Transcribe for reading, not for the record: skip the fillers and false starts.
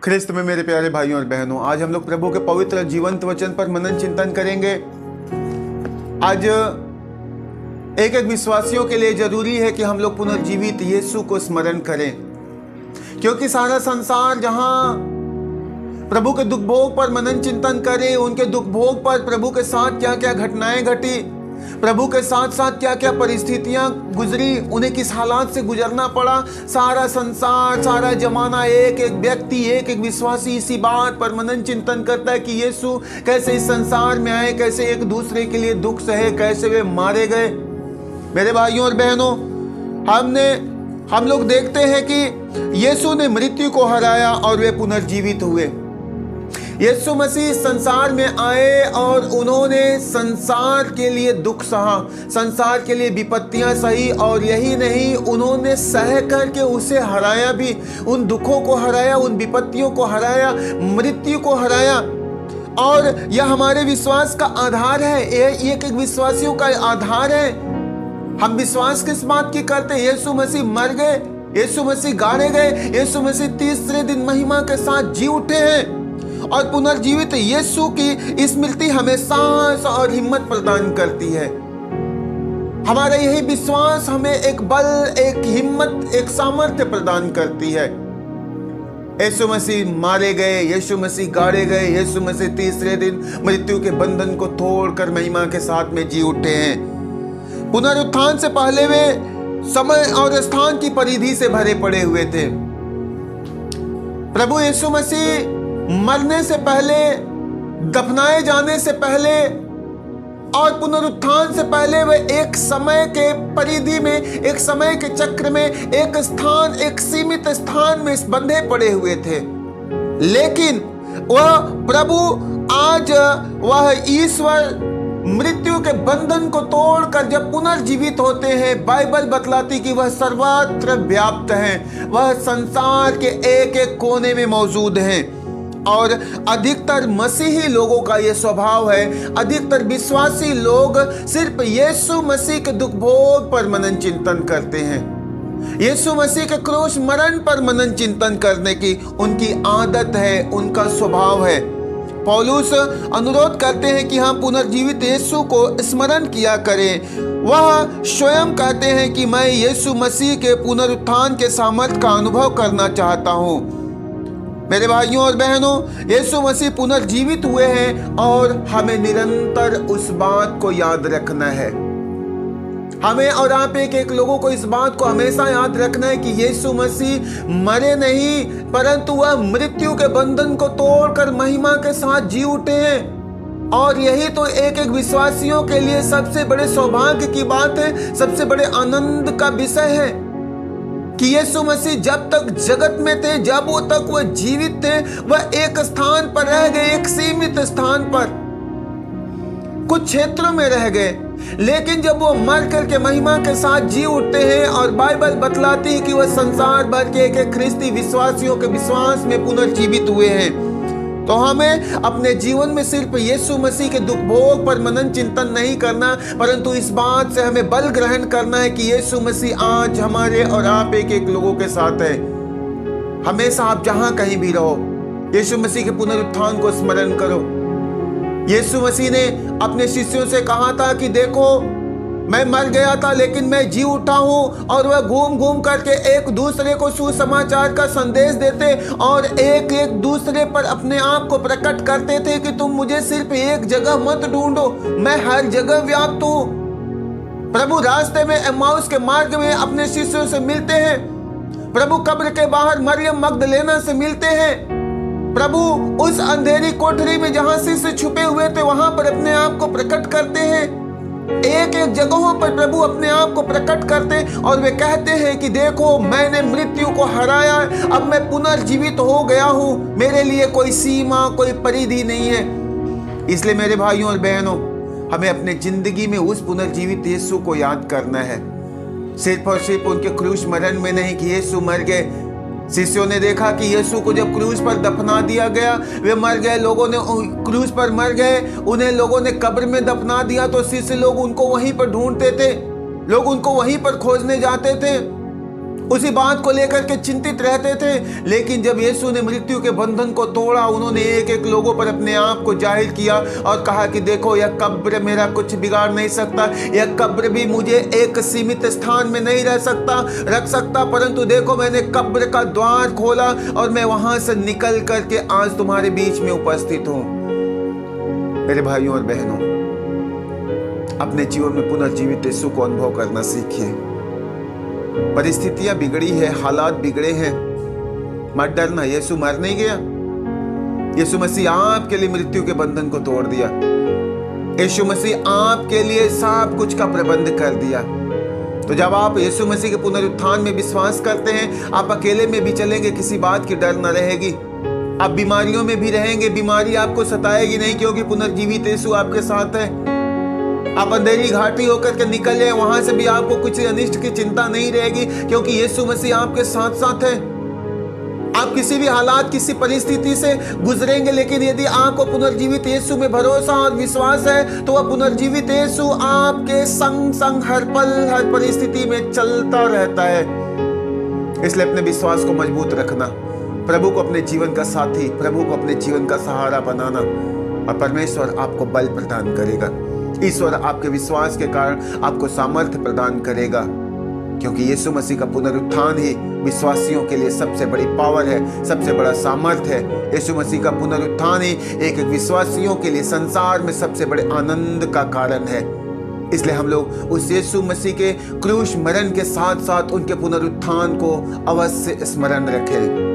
ख्रिस्त में मेरे प्यारे भाइयों और बहनों, आज हम लोग प्रभु के पवित्र जीवंत वचन पर मनन चिंतन करेंगे। आज एक एक विश्वासियों के लिए जरूरी है कि हम लोग पुनर्जीवित यीशु को स्मरण करें, क्योंकि सारा संसार जहां प्रभु के दुख भोग पर मनन चिंतन करे, उनके दुख भोग पर प्रभु के साथ क्या क्या घटनाएं घटी, प्रभु के साथ साथ क्या क्या परिस्थितियां गुजरी, उन्हें किस हालात से गुजरना पड़ा, सारा संसार, सारा जमाना, एक एक व्यक्ति, एक एक विश्वासी इसी बात पर मनन चिंतन करता है कि यीशु कैसे इस संसार में आए, कैसे एक दूसरे के लिए दुख सहे, कैसे वे मारे गए। मेरे भाइयों और बहनों, हम लोग देखते हैं कि यीशु ने मृत्यु को हराया और वे पुनर्जीवित हुए। यीशु मसीह संसार में आए और उन्होंने संसार के लिए दुख सहा, संसार के लिए विपत्तियां सही, और यही नहीं, उन्होंने सह करके उसे हराया भी, उन दुखों को हराया, उन विपत्तियों को हराया, मृत्यु को हराया। और यह हमारे विश्वास का आधार है, ये एक विश्वासियों का आधार है। हम विश्वास किस बात की करते हैं? यीशु मसीह मर गए, यीशु मसीह गाड़े गए, यीशु मसीह तीसरे दिन महिमा के साथ जी उठे हैं, और पुनर्जीवित यीशु की स्मृति हमें साहस और हिम्मत प्रदान करती है। हमारा यही विश्वास हमें एक बल, एक हिम्मत, एक सामर्थ्य प्रदान करती है। यीशु मसीह मारे गए, यीशु मसीह गाड़े गए, यीशु मसीह तीसरे दिन मृत्यु के बंधन को तोड़कर महिमा के साथ में जी उठे हैं। पुनरुत्थान से पहले वे समय और स्थान की परिधि से भरे पड़े हुए थे। प्रभु यीशु मसीह मरने से पहले, दफनाए जाने से पहले और पुनरुत्थान से पहले वे एक समय के परिधि में, एक समय के चक्र में, एक स्थान, एक सीमित स्थान में बंधे पड़े हुए थे। लेकिन वह प्रभु आज, वह ईश्वर मृत्यु के बंधन को तोड़कर जब पुनर्जीवित होते हैं, बाइबल बतलाती कि वह सर्वत्र व्याप्त हैं, वह संसार के एक एक कोने में मौजूद हैं। और अधिकतर मसीही लोगों का यह स्वभाव है, अधिकतर विश्वासी लोग सिर्फ यीशु मसीह के दुख भोग पर मनन चिंतन करते हैं। यीशु मसीह के क्रूस मरण पर मनन चिंतन करने की उनकी आदत है, उनका स्वभाव है। पौलुस अनुरोध करते हैं कि हम पुनर्जीवित यीशु को स्मरण किया करें। वह स्वयं कहते हैं कि मैं यीशु मसीह के पुनरुत्थान के सामर्थ्य का अनुभव करना चाहता हूँ। मेरे भाइयों और बहनों, यीशु मसीह पुनर्जीवित हुए हैं और हमें निरंतर उस बात को याद रखना है। हमें और आप एक एक लोगों को इस बात को हमेशा याद रखना है कि यीशु मसीह मरे नहीं, परंतु वह मृत्यु के बंधन को तोड़कर महिमा के साथ जी उठे हैं। और यही तो एक एक विश्वासियों के लिए सबसे बड़े सौभाग्य की बात है, सबसे बड़े आनंद का विषय है कि यीशु मसीह जब तक जगत में थे, जब वो तक वह जीवित थे, वह एक स्थान पर रह गए, एक सीमित स्थान पर, कुछ क्षेत्रों में रह गए। लेकिन जब वो मर करके महिमा के साथ जी उठते हैं, और बाइबल बतलाती है कि वह संसार भर के एक ख्रिस्ती विश्वासियों के विश्वास में पुनर्जीवित हुए हैं, तो हमें अपने जीवन में सिर्फ यीशु मसीह के दुख भोग पर मनन चिंतन नहीं करना, परंतु इस बात से हमें बल ग्रहण करना है कि यीशु मसीह आज हमारे और आप एक एक लोगों के साथ है। हमेशा आप जहां कहीं भी रहो, यीशु मसीह के पुनरुत्थान को स्मरण करो। यीशु मसीह ने अपने शिष्यों से कहा था कि देखो, मैं मर गया था लेकिन मैं जी उठा हूं, और वह घूम घूम करके एक दूसरे को सुसमाचार का संदेश देते और एक एक दूसरे पर अपने आप को प्रकट करते थे कि तुम मुझे सिर्फ एक जगह मत ढूंढो, मैं हर जगह व्याप्त हूं। प्रभु रास्ते में एम्माउस के मार्ग में अपने शिष्यों से मिलते हैं, प्रभु कब्र के बाहर मरियम मगदलेना से मिलते हैं, प्रभु उस अंधेरी कोठरी में जहां शिष्य छुपे हुए थे वहां पर अपने आप को प्रकट करते हैं। एक एक जगहों पर प्रभु अपने आप को प्रकट करते, और वे कहते हैं कि देखो, मैंने मृत्यु को हराया, अब मैं पुनर्जीवित हो गया हूं, मेरे लिए कोई सीमा, कोई परिधि नहीं है। इसलिए मेरे भाइयों और बहनों, हमें अपने जिंदगी में उस पुनर्जीवित यीशु को याद करना है, सिर्फ और सिर्फ उनके क्रूस मरण में नहीं कि यीशु मर गए। शिष्यों ने देखा कि यीशु को जब क्रूस पर दफना दिया गया, वे मर गए, लोगों ने क्रूस पर मर गए, उन्हें लोगों ने कब्र में दफना दिया, तो शिष्य लोग उनको वहीं पर ढूंढते थे, लोग उनको वहीं पर खोजने जाते थे। उसी बात को लेकर के चिंतित रहते थे। लेकिन जब यीशु ने मृत्यु के बंधन को तोड़ा, उन्होंने एक एक लोगों पर अपने आप को जाहिर किया और कहा कि देखो, यह कब्र मेरा कुछ बिगाड़ नहीं सकता, यह कब्र भी मुझे एक सीमित स्थान में नहीं रख सकता, परंतु देखो, मैंने कब्र का द्वार खोला और मैं वहां से निकल करके आज तुम्हारे बीच में उपस्थित हूं। मेरे भाइयों और बहनों, अपने जीवन में पुनर्जीवित यीशु को अनुभव करना सीखिए। परिस्थितियां बिगड़ी है, हालात बिगड़े हैं, मत डरना, यीशु मर नहीं गया। यीशु मसीह आपके लिए मृत्यु के बंधन को तोड़ दिया। यीशु मसीह आपके लिए सब कुछ का प्रबंध कर दिया। तो जब आप यीशु मसीह के पुनरुत्थान में विश्वास करते हैं, आप अकेले में भी चलेंगे, किसी बात की डर न रहेगी। आप बीमारियों में भी रहेंगे, बीमारी आपको सताएगी नहीं, क्योंकि पुनर्जीवित यीशु आपके साथ है। आप अंधेरी घाटी होकर के निकल जाए, वहां से भी आपको कुछ अनिष्ट की चिंता नहीं रहेगी, क्योंकि यीशु मसीह आपके साथ साथ है। आप किसी भी हालात, किसी परिस्थिति से गुजरेंगे, लेकिन यदि आपको पुनर्जीवित यीशु में भरोसा और विश्वास है, तो वह पुनर्जीवित यीशु आपके संग संग हर पल, हर परिस्थिति में चलता रहता है। इसलिए अपने विश्वास को मजबूत रखना, प्रभु को अपने जीवन का साथी, प्रभु को अपने जीवन का सहारा बनाना, और परमेश्वर आपको बल प्रदान करेगा। ईश्वर आपके विश्वास के कारण आपको सामर्थ्य प्रदान करेगा, क्योंकि यीशु मसीह का पुनरुत्थान ही विश्वासियों के लिए सबसे बड़ी पावर है, सबसे बड़ा सामर्थ्य है। यीशु मसीह का पुनरुत्थान ही एक विश्वासियों के लिए संसार में सबसे बड़े आनंद का कारण है। इसलिए हम लोग उस यीशु मसीह के क्रूस मरण के साथ साथ उनके पुनरुत्थान को अवश्य स्मरण रखें।